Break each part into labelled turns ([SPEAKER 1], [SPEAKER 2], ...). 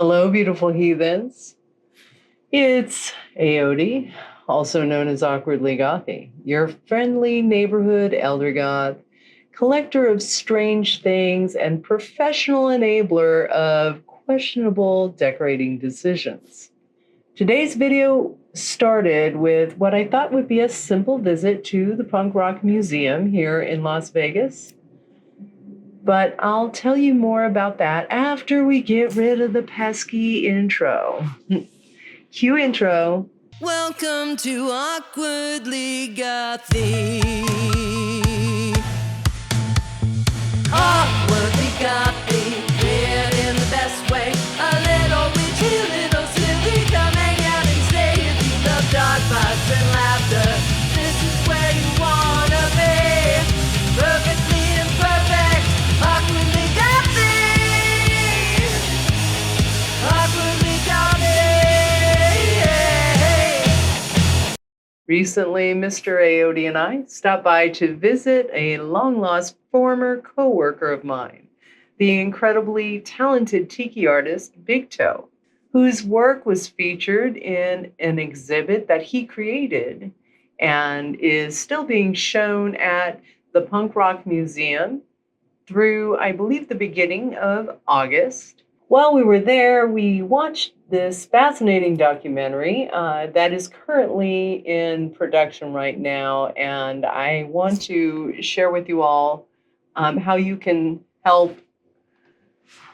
[SPEAKER 1] Hello, beautiful heathens. It's Aodi, also known as Awkwardly Gothy, your friendly neighborhood elder goth, collector of strange things, and professional enabler of questionable decorating decisions. Today's video started with what I thought would be a simple visit to the Punk Rock Museum here in Las Vegas. But I'll tell you more about that after we get rid of the pesky intro. Cue intro.
[SPEAKER 2] Welcome to Awkwardly Gothy. Awkwardly Gothy, weird in the best way. A little witchy, a little silly. Come hang out and stay if you love dark vibes and laughter. This is where you wanna be. Perfectly imperfect. Awkwardly Gothy. Awkwardly Gothy.
[SPEAKER 1] Recently, Mr. Aodi and I stopped by to visit a long-lost former co-worker of mine, the incredibly talented tiki artist Big Toe, whose work was featured in an exhibit that he created and is still being shown at the Punk Rock Museum through, I believe, the beginning of August. While we were there, we watched this fascinating documentary that is currently in production right now, and I want to share with you all how you can help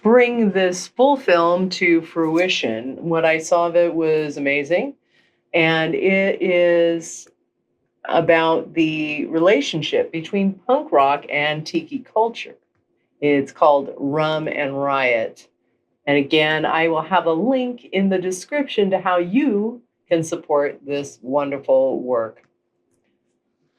[SPEAKER 1] bring this full film to fruition. What I saw of it was amazing, and it is about the relationship between punk rock and tiki culture. It's called Rum and Riot. And again, I will have a link in the description to how you can support this wonderful work.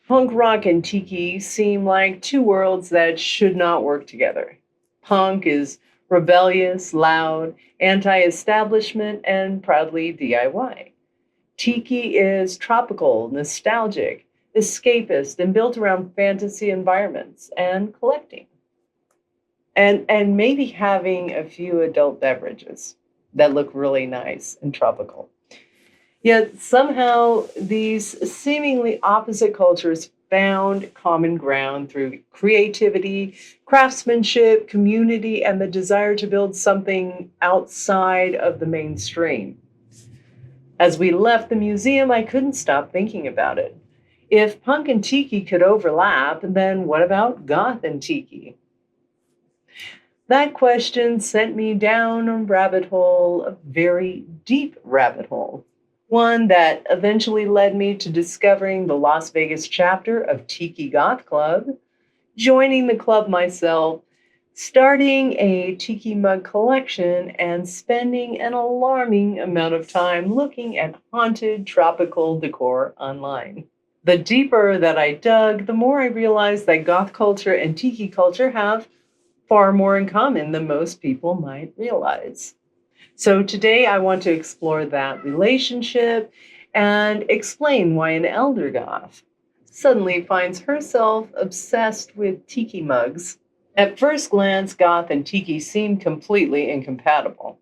[SPEAKER 1] Punk rock and tiki seem like two worlds that should not work together. Punk is rebellious, loud, anti-establishment, and proudly DIY. Tiki is tropical, nostalgic, escapist, and built around fantasy environments and collecting. And maybe having a few adult beverages that look really nice and tropical. Yet somehow these seemingly opposite cultures found common ground through creativity, craftsmanship, community, and the desire to build something outside of the mainstream. As we left the museum, I couldn't stop thinking about it. If punk and tiki could overlap, then what about goth and tiki? That question sent me down a rabbit hole, a very deep rabbit hole, one that eventually led me to discovering the Las Vegas chapter of Tiki Goth Club, joining the club myself, starting a tiki mug collection, and spending an alarming amount of time looking at haunted tropical decor online. The deeper that I dug, the more I realized that goth culture and tiki culture have far more in common than most people might realize. So today I want to explore that relationship and explain why an elder goth suddenly finds herself obsessed with tiki mugs. At first glance, goth and tiki seem completely incompatible.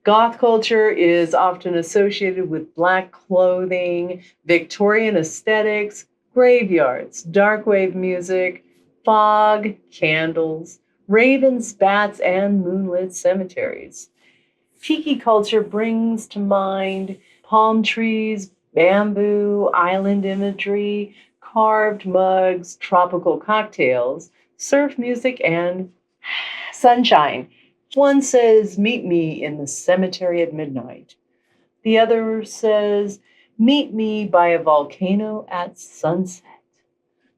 [SPEAKER 1] Goth culture is often associated with black clothing, Victorian aesthetics, graveyards, darkwave music, fog, candles, ravens, bats, and moonlit cemeteries. Tiki culture brings to mind palm trees, bamboo, island imagery, carved mugs, tropical cocktails, surf music, and sunshine. One says, "Meet me in the cemetery at midnight." The other says, "Meet me by a volcano at sunset."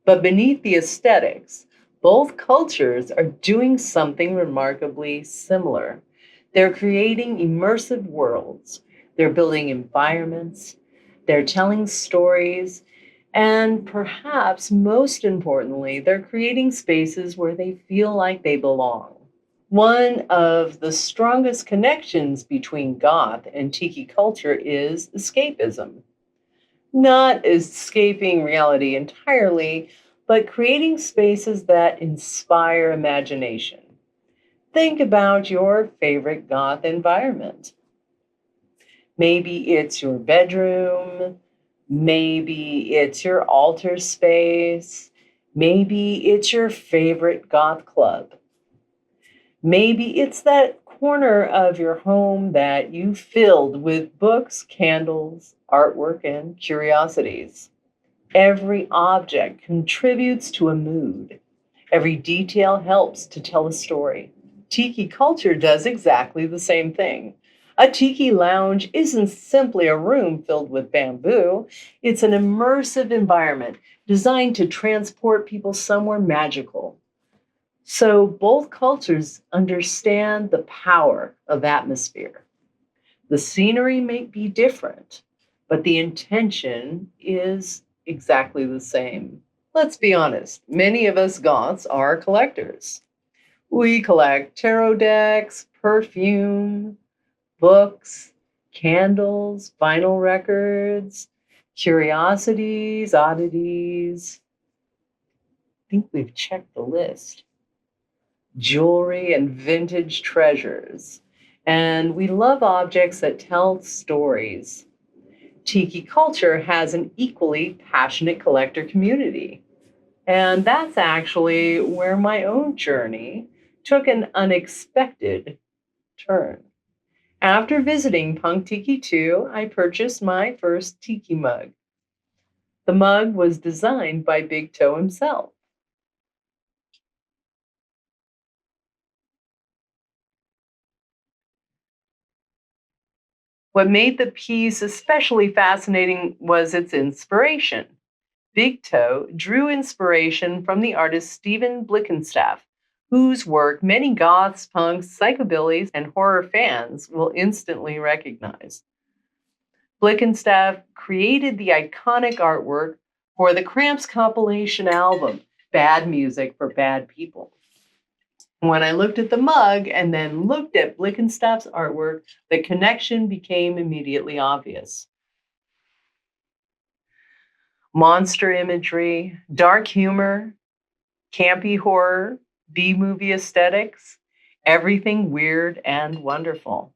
[SPEAKER 1] But beneath the aesthetics, both cultures are doing something remarkably similar. They're creating immersive worlds, they're building environments, they're telling stories, and perhaps most importantly, they're creating spaces where they feel like they belong. One of the strongest connections between goth and tiki culture is escapism. Not escaping reality entirely, but creating spaces that inspire imagination. Think about your favorite goth environment. Maybe it's your bedroom. Maybe it's your altar space. Maybe it's your favorite goth club. Maybe it's that corner of your home that you filled with books, candles, artwork, and curiosities. Every object contributes to a mood. Every detail helps to tell a story. Tiki culture does exactly the same thing. A tiki lounge isn't simply a room filled with bamboo, it's an immersive environment designed to transport people somewhere magical. So both cultures understand the power of atmosphere. The scenery may be different, but the intention is exactly the same. Let's be honest, many of us Goths are collectors. We collect tarot decks, perfume, books, candles, vinyl records, curiosities, oddities. I think we've checked the list. Jewelry and vintage treasures. And we love objects that tell stories. Tiki culture has an equally passionate collector community. And that's actually where my own journey took an unexpected turn. After visiting Punk Tiki 2, I purchased my first tiki mug. The mug was designed by Big Toe himself. What made the piece especially fascinating was its inspiration. Big Toe drew inspiration from the artist Stephen Blickenstaff, whose work many goths, punks, psychobillies, and horror fans will instantly recognize. Blickenstaff created the iconic artwork for the Cramps compilation album, Bad Music for Bad People. When I looked at the mug and then looked at Blickenstaff's artwork, the connection became immediately obvious. Monster imagery, dark humor, campy horror, B movie aesthetics, everything weird and wonderful.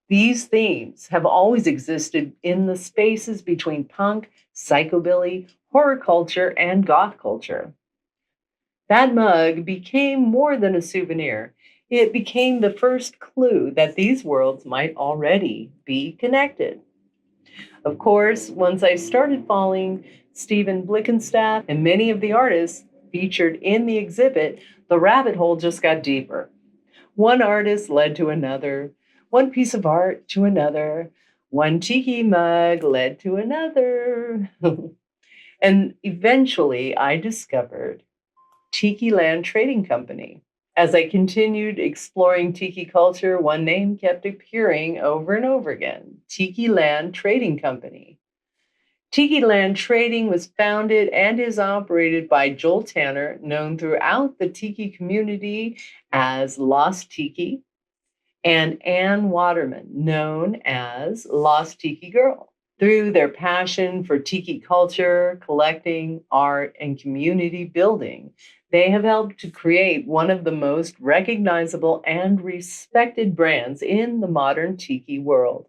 [SPEAKER 1] These themes have always existed in the spaces between punk, psychobilly, horror culture, and goth culture. That mug became more than a souvenir. It became the first clue that these worlds might already be connected. Of course, once I started following Stephen Blickenstaff and many of the artists featured in the exhibit, the rabbit hole just got deeper. One artist led to another, one piece of art to another, one tiki mug led to another. And eventually I discovered Tiki Land Trading Company. As I continued exploring tiki culture, one name kept appearing over and over again: Tiki Land Trading Company. Tiki Land Trading was founded and is operated by Joel Tanner, known throughout the tiki community as Lost Tiki, and Ann Waterman, known as Lost Tiki Girl. Through their passion for tiki culture, collecting, art, and community building, they have helped to create one of the most recognizable and respected brands in the modern tiki world.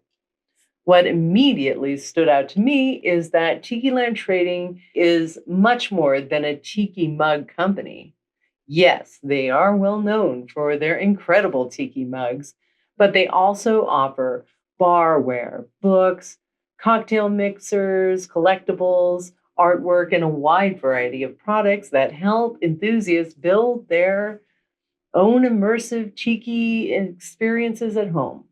[SPEAKER 1] What immediately stood out to me is that Tiki Land Trading is much more than a tiki mug company. Yes, they are well known for their incredible tiki mugs, but they also offer barware, books, cocktail mixers, collectibles, artwork, and a wide variety of products that help enthusiasts build their own immersive tiki experiences at home.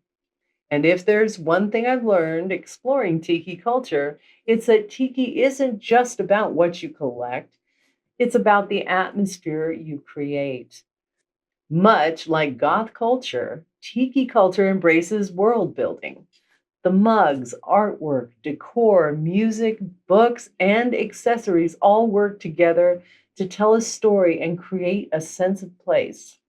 [SPEAKER 1] And if there's one thing I've learned exploring tiki culture, it's that tiki isn't just about what you collect, it's about the atmosphere you create. Much like goth culture, tiki culture embraces world building. The mugs, artwork, decor, music, books, and accessories all work together to tell a story and create a sense of place.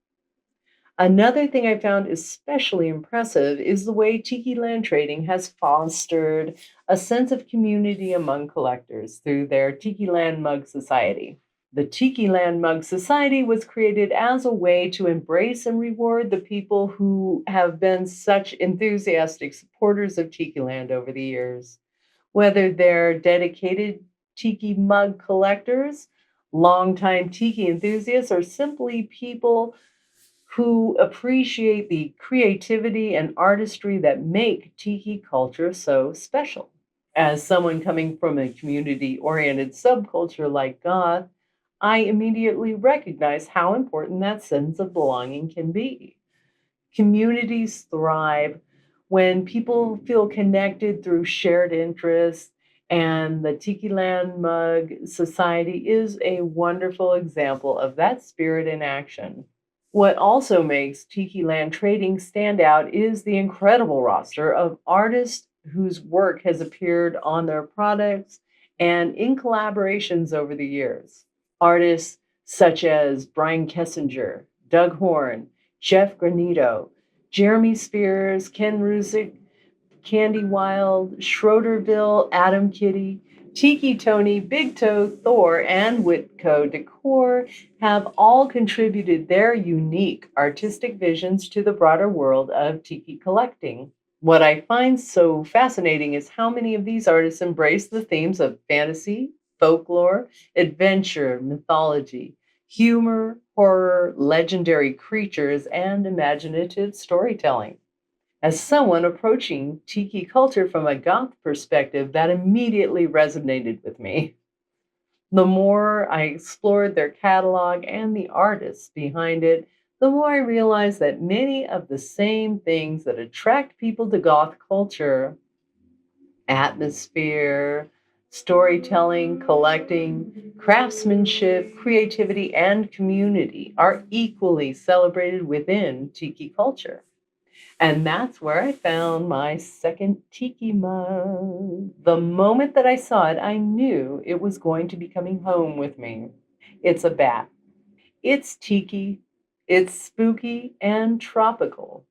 [SPEAKER 1] Another thing I found especially impressive is the way Tiki Land Trading has fostered a sense of community among collectors through their Tiki Land Mug Society. The Tiki Land Mug Society was created as a way to embrace and reward the people who have been such enthusiastic supporters of Tiki Land over the years. Whether they're dedicated tiki mug collectors, longtime tiki enthusiasts, or simply people who appreciate the creativity and artistry that make tiki culture so special. As someone coming from a community oriented subculture like Goth, I immediately recognize how important that sense of belonging can be. Communities thrive when people feel connected through shared interests, and the Tiki Land Mug Society is a wonderful example of that spirit in action. What also makes Tiki Land Trading stand out is the incredible roster of artists whose work has appeared on their products and in collaborations over the years. Artists such as Brian Kessinger, Doug Horn, Jeff Granito, Jeremy Spears, Ken Ruzick, Candy Wild, Schroederville, Adam Kitty, Tiki Tony, Big Toe, Thor, and Whitco Decor have all contributed their unique artistic visions to the broader world of tiki collecting. What I find so fascinating is how many of these artists embrace the themes of fantasy, folklore, adventure, mythology, humor, horror, legendary creatures, and imaginative storytelling. As someone approaching tiki culture from a goth perspective, that immediately resonated with me. The more I explored their catalog and the artists behind it, the more I realized that many of the same things that attract people to goth culture, atmosphere, storytelling, collecting, craftsmanship, creativity, and community, are equally celebrated within tiki culture. And that's where I found my second tiki mug. The moment that I saw it, I knew it was going to be coming home with me. It's a bat. It's tiki, it's spooky and tropical.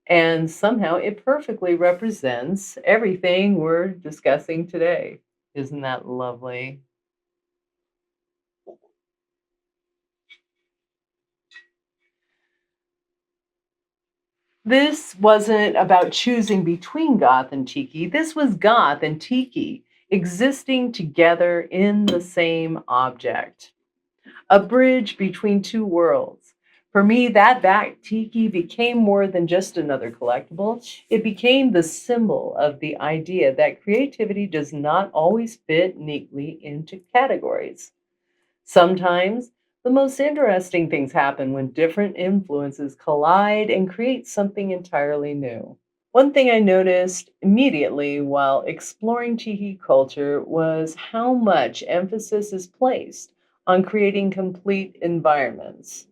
[SPEAKER 1] And somehow it perfectly represents everything we're discussing today. Isn't that lovely? This wasn't about choosing between goth and tiki. This was goth and tiki existing together in the same object, a bridge between two worlds. For me, that back tiki became more than just another collectible. It became the symbol of the idea that creativity does not always fit neatly into categories. Sometimes the most interesting things happen when different influences collide and create something entirely new. One thing I noticed immediately while exploring tiki culture was how much emphasis is placed on creating complete environments.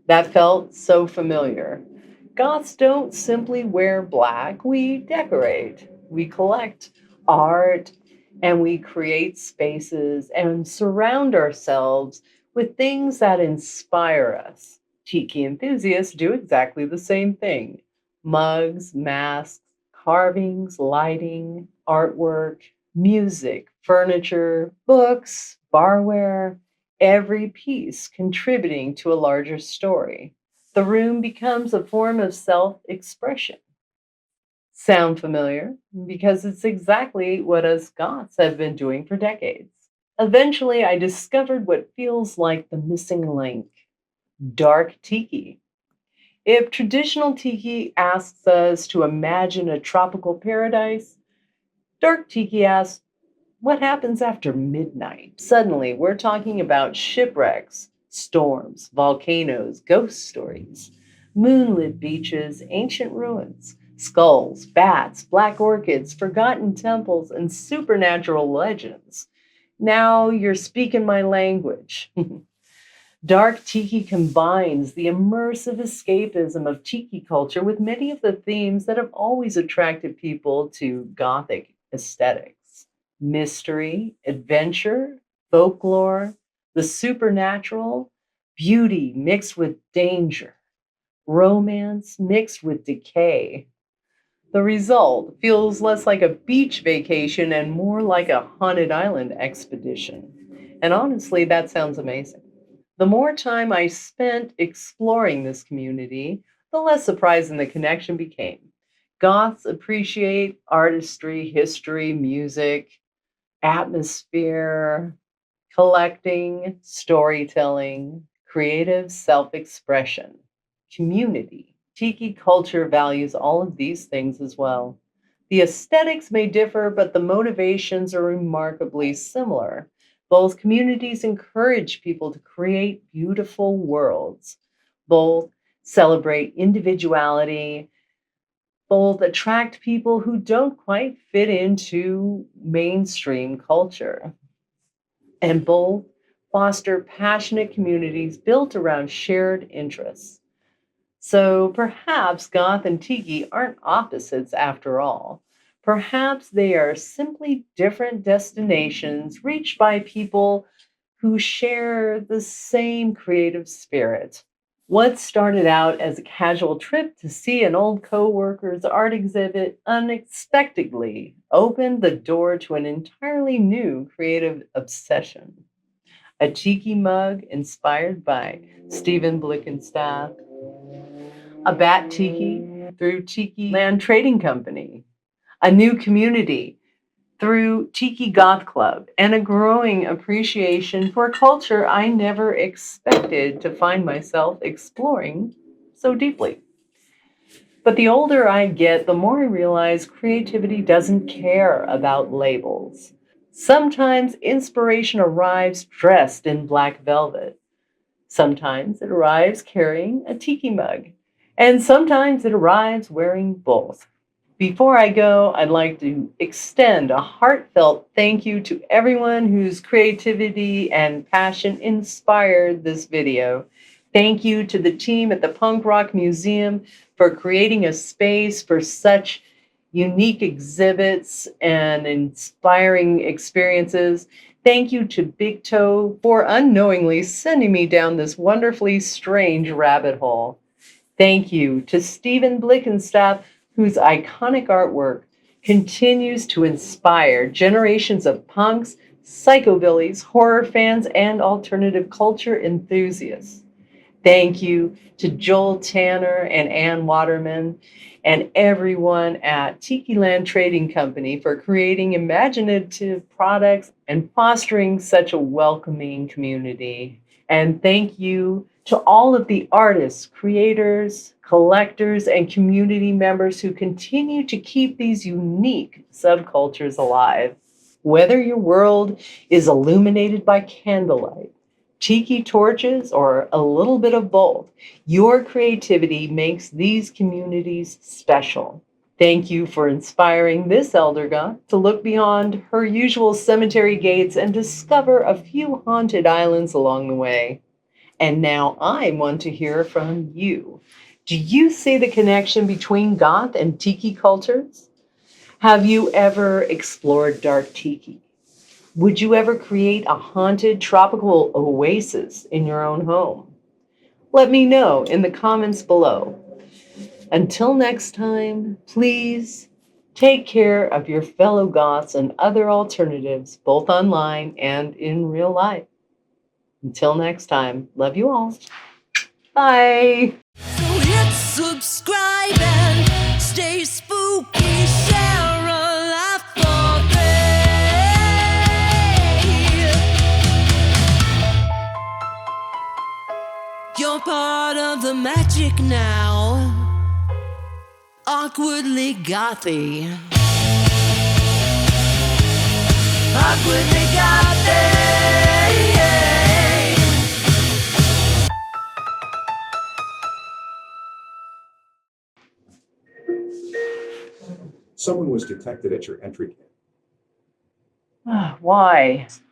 [SPEAKER 1] That felt so familiar. Goths don't simply wear black, we decorate, we collect art, and we create spaces and surround ourselves with things that inspire us. Tiki enthusiasts do exactly the same thing: mugs, masks, carvings, lighting, artwork, music, furniture, books, barware, every piece contributing to a larger story. The room becomes a form of self expression. Sound familiar? Because it's exactly what us Goths have been doing for decades. Eventually, I discovered what feels like the missing link: dark tiki. If traditional tiki asks us to imagine a tropical paradise, dark tiki asks, what happens after midnight? Suddenly, we're talking about shipwrecks, storms, volcanoes, ghost stories, moonlit beaches, ancient ruins, skulls, bats, black orchids, forgotten temples, and supernatural legends. Now you're speaking my language. Dark tiki combines the immersive escapism of tiki culture with many of the themes that have always attracted people to Gothic aesthetics: mystery, adventure, folklore, the supernatural, beauty mixed with danger, romance mixed with decay. The result feels less like a beach vacation and more like a haunted island expedition. And honestly, that sounds amazing. The more time I spent exploring this community, the less surprising the connection became. Goths appreciate artistry, history, music, atmosphere, collecting, storytelling, creative self expression, community. Tiki culture values all of these things as well. The aesthetics may differ, but the motivations are remarkably similar. Both communities encourage people to create beautiful worlds. Both celebrate individuality. Both attract people who don't quite fit into mainstream culture, and both foster passionate communities built around shared interests. So perhaps Goth and Tiki aren't opposites after all. Perhaps they are simply different destinations reached by people who share the same creative spirit. What started out as a casual trip to see an old coworker's art exhibit unexpectedly opened the door to an entirely new creative obsession. A tiki mug inspired by Stephen Blickenstaff, a bat tiki through Tiki Land Trading Company, a new community through Tiki Goth Club, and a growing appreciation for culture I never expected to find myself exploring so deeply. But the older I get, the more I realize creativity doesn't care about labels. Sometimes inspiration arrives dressed in black velvet. Sometimes it arrives carrying a tiki mug. And sometimes it arrives wearing both. Before I go, I'd like to extend a heartfelt thank you to everyone whose creativity and passion inspired this video. Thank you to the team at the Punk Rock Museum for creating a space for such unique exhibits and inspiring experiences. Thank you to Big Toe for unknowingly sending me down this wonderfully strange rabbit hole. Thank you to Stephen Blickenstaff, whose iconic artwork continues to inspire generations of punks, psychobillies, horror fans, and alternative culture enthusiasts. Thank you to Joel Tanner and Ann Waterman and everyone at Tiki Land Trading Company for creating imaginative products and fostering such a welcoming community. And thank you to all of the artists, creators, collectors, and community members who continue to keep these unique subcultures alive. Whether your world is illuminated by candlelight, tiki torches, or a little bit of both, your creativity makes these communities special. Thank you for inspiring this elder goth to look beyond her usual cemetery gates and discover a few haunted islands along the way. And now I want to hear from you. Do you see the connection between goth and tiki cultures? Have you ever explored dark tiki? Would you ever create a haunted tropical oasis in your own home? Let me know in the comments below. Until next time, please take care of your fellow goths and other alternatives, both online and in real life. Until next time, love you all. Bye.
[SPEAKER 2] So hit subscribe and stay spooky. Share a laugh for free. You're part of the magic now. Awkwardly gothy. Awkwardly gothy.
[SPEAKER 3] Someone was detected at your entry.
[SPEAKER 1] Why? Stop.